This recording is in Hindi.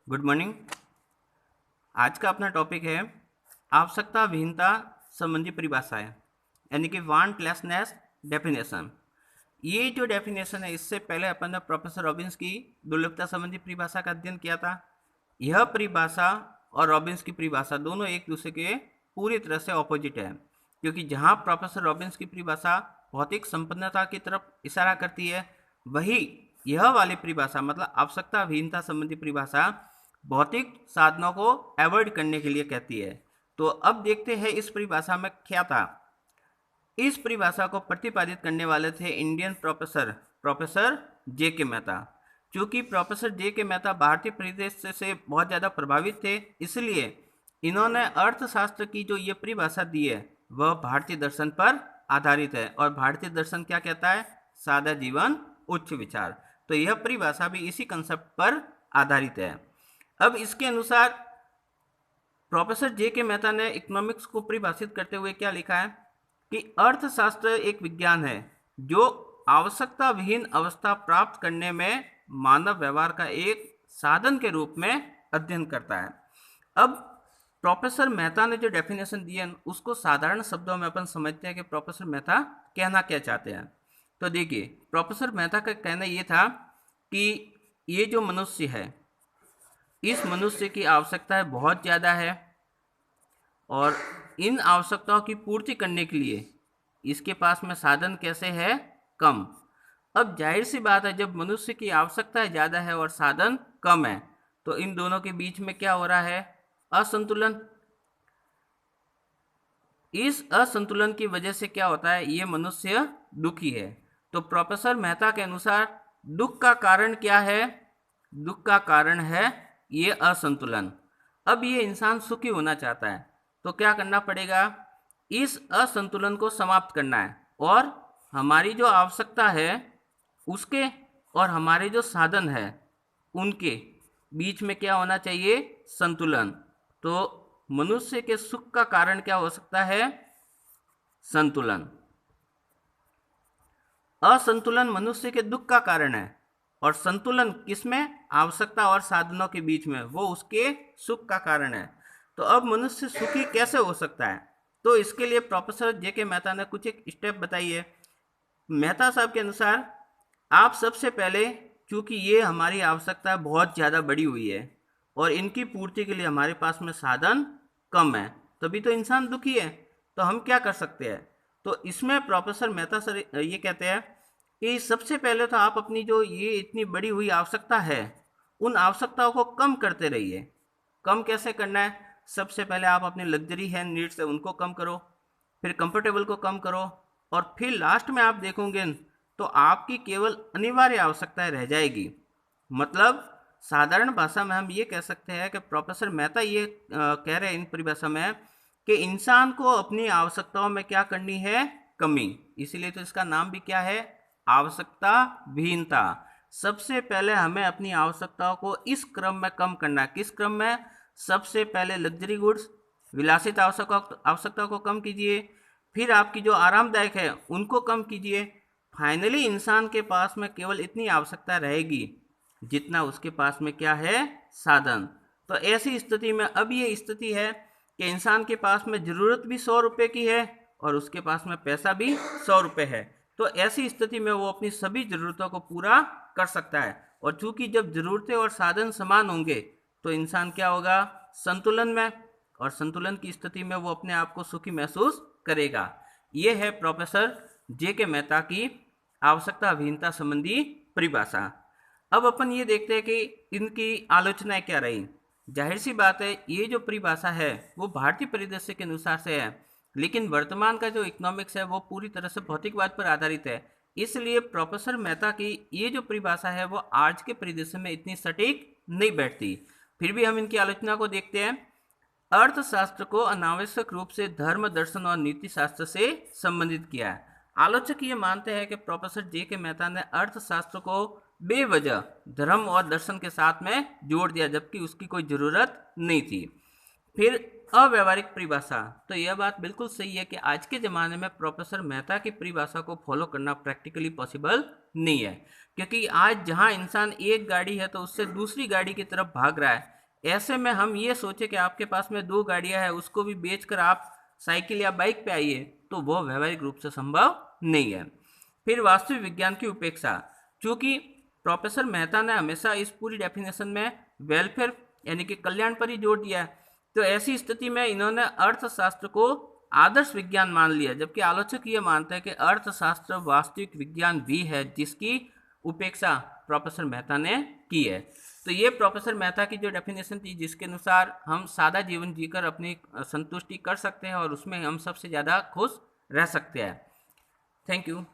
Good morning. आज का अपना टॉपिक है आवश्यकता विहीनता संबंधी परिभाषाएं, यानी कि वांटलेसनेस डेफिनेशन। ये जो डेफिनेशन है, इससे पहले अपन ने प्रोफेसर रॉबिन्स की दुर्लभता संबंधी परिभाषा का अध्ययन किया था। यह परिभाषा और रॉबिन्स की परिभाषा दोनों एक दूसरे के पूरी तरह से ऑपोजिट है, क्योंकि जहाँ प्रोफेसर रॉबिन्स की परिभाषा भौतिक संपन्नता की तरफ इशारा करती है, वही यह वाली परिभाषा मतलब आवश्यकता विहीनता संबंधी परिभाषा भौतिक साधनों को अवॉइड करने के लिए कहती है। तो अब देखते हैं इस परिभाषा में क्या था। इस परिभाषा को प्रतिपादित करने वाले थे इंडियन प्रोफेसर जे के मेहता। चूंकि प्रोफेसर जे के मेहता भारतीय परिदृश्य से बहुत ज़्यादा प्रभावित थे, इसलिए इन्होंने अर्थशास्त्र की जो ये परिभाषा दी है वह भारतीय दर्शन पर आधारित है। और भारतीय दर्शन क्या कहता है? सादा जीवन उच्च विचार। तो यह परिभाषा भी इसी कंसेप्ट पर आधारित है। अब इसके अनुसार प्रोफेसर जे के मेहता ने इकोनॉमिक्स को परिभाषित करते हुए क्या लिखा है कि अर्थशास्त्र एक विज्ञान है जो आवश्यकता विहीन अवस्था प्राप्त करने में मानव व्यवहार का एक साधन के रूप में अध्ययन करता है। अब प्रोफेसर मेहता ने जो डेफिनेशन दी है उसको साधारण शब्दों में अपन समझते हैं कि प्रोफेसर मेहता कहना क्या चाहते हैं। तो देखिए, प्रोफेसर मेहता का कहना ये था कि ये जो मनुष्य है, इस मनुष्य की आवश्यकताएं बहुत ज़्यादा है और इन आवश्यकताओं की पूर्ति करने के लिए इसके पास में साधन कैसे है? कम। अब जाहिर सी बात है, जब मनुष्य की आवश्यकताएं ज़्यादा है और साधन कम है तो इन दोनों के बीच में क्या हो रहा है? असंतुलन। इस असंतुलन की वजह से क्या होता है? ये मनुष्य दुखी है। तो प्रोफेसर मेहता के अनुसार दुख का कारण क्या है? दुख का कारण है ये असंतुलन। अब ये इंसान सुखी होना चाहता है तो क्या करना पड़ेगा? इस असंतुलन को समाप्त करना है और हमारी जो आवश्यकता है उसके और हमारे जो साधन है उनके बीच में क्या होना चाहिए? संतुलन। तो मनुष्य के सुख का कारण क्या हो सकता है? संतुलन। असंतुलन मनुष्य के दुख का कारण है और संतुलन किसमें? आवश्यकता और साधनों के बीच में, वो उसके सुख का कारण है। तो अब मनुष्य सुखी कैसे हो सकता है? तो इसके लिए प्रोफेसर जे के मेहता ने कुछ एक स्टेप बताई है। मेहता साहब के अनुसार आप सबसे पहले, चूंकि ये हमारी आवश्यकता बहुत ज़्यादा बढ़ी हुई है और इनकी पूर्ति के लिए हमारे पास में साधन कम है, तभी तो इंसान दुखी है। तो हम क्या कर सकते हैं? तो इसमें प्रोफेसर मेहता सर ये कहते हैं कि सबसे पहले तो आप अपनी जो ये इतनी बड़ी हुई आवश्यकता है उन आवश्यकताओं को कम करते रहिए। कम कैसे करना है? सबसे पहले आप अपने लग्जरी है नीड्स है उनको कम करो, फिर कंफर्टेबल को कम करो और फिर लास्ट में आप देखोगे तो आपकी केवल अनिवार्य आवश्यकताएं रह जाएगी। मतलब साधारण भाषा में हम ये कह सकते हैं कि प्रोफेसर मेहता ये कह रहे हैं इन परिभाषा में कि इंसान को अपनी आवश्यकताओं में क्या करनी है? कमी। इसीलिए तो इसका नाम भी क्या है? आवश्यकता विहीनता। सबसे पहले हमें अपनी आवश्यकताओं को इस क्रम में कम करना है। किस क्रम में? सबसे पहले लग्जरी गुड्स, विलासित आवश्यकताओं को कम कीजिए, फिर आपकी जो आरामदायक है उनको कम कीजिए। फाइनली इंसान के पास में केवल इतनी आवश्यकता रहेगी जितना उसके पास में क्या है? साधन। तो ऐसी स्थिति में अब ये स्थिति है कि इंसान के पास में ज़रूरत भी 100 रुपये की है और उसके पास में पैसा भी 100 रुपये है। तो ऐसी स्थिति में वो अपनी सभी ज़रूरतों को पूरा कर सकता है। और चूंकि जब ज़रूरतें और साधन समान होंगे तो इंसान क्या होगा? संतुलन में। और संतुलन की स्थिति में वो अपने आप को सुखी महसूस करेगा। ये है प्रोफेसर जे के मेहता की आवश्यकता विहीनता संबंधी परिभाषा। अब अपन ये देखते हैं कि इनकी आलोचनाएं क्या रही। जाहिर सी बात है, ये जो परिभाषा है वो भारतीय परिदृश्य के अनुसार से है, लेकिन वर्तमान का जो इकोनॉमिक्स है वो पूरी तरह से भौतिकवाद पर आधारित है। इसलिए प्रोफेसर मेहता की ये जो परिभाषा है वो आज के परिदृश्य में इतनी सटीक नहीं बैठती। फिर भी हम इनकी आलोचना को देखते हैं। अर्थशास्त्र को अनावश्यक रूप से धर्म, दर्शन और नीति शास्त्र से संबंधित किया है। आलोचक ये मानते हैं कि प्रोफेसर जे के मेहता ने अर्थशास्त्र को बेवजह धर्म और दर्शन के साथ में जोड़ दिया, जबकि उसकी कोई ज़रूरत नहीं थी। फिर अव्यावहारिक परिभाषा। तो यह बात बिल्कुल सही है कि आज के ज़माने में प्रोफेसर मेहता की परिभाषा को फॉलो करना प्रैक्टिकली पॉसिबल नहीं है, क्योंकि आज जहां इंसान एक गाड़ी है तो उससे दूसरी गाड़ी की तरफ भाग रहा है। ऐसे में हम ये सोचे कि आपके पास में 2 गाड़ियां हैं, उसको भी बेचकर आप साइकिल या बाइक पे आइए, तो वो व्यवहारिक रूप से संभव नहीं है। फिर वास्तविक विज्ञान की उपेक्षा, चूंकि प्रोफेसर मेहता ने हमेशा इस पूरी डेफिनेशन में वेलफेयर यानी कि कल्याण पर ही जोर दिया है, तो ऐसी स्थिति में इन्होंने अर्थशास्त्र को आदर्श विज्ञान मान लिया, जबकि आलोचक ये मानते हैं कि अर्थशास्त्र वास्तविक विज्ञान भी है जिसकी उपेक्षा प्रोफेसर मेहता ने की है। तो ये प्रोफेसर मेहता की जो डेफिनेशन थी, जिसके अनुसार हम सादा जीवन जीकर अपनी संतुष्टि कर सकते हैं और उसमें हम सबसे ज़्यादा खुश रह सकते हैं। Thank you.